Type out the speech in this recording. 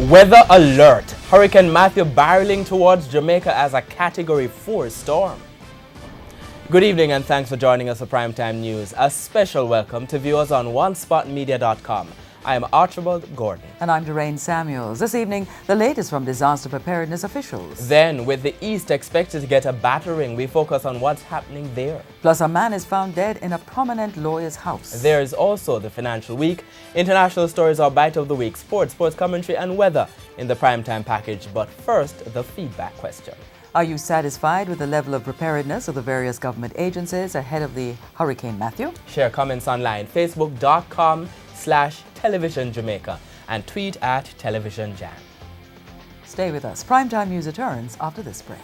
Weather alert. Hurricane Matthew barreling towards Jamaica as a Category 4 storm. Good evening and thanks for joining us for Primetime News. A special welcome to viewers on OneSpotMedia.com. I am Archibald Gordon. And I'm Doreen Samuels. This evening, the latest from disaster preparedness officials. Then, with the East expected to get a battering, we focus on what's happening there. Plus, a man is found dead in a prominent lawyer's house. There is also the Financial Week, international stories, our bite of the week, sports commentary and weather in the Primetime package. But first, the feedback question. Are you satisfied with the level of preparedness of the various government agencies ahead of the Hurricane Matthew? Share comments online, facebook.com/Television Jamaica and tweet at Television Jam. Stay with us. Primetime News returns after this break.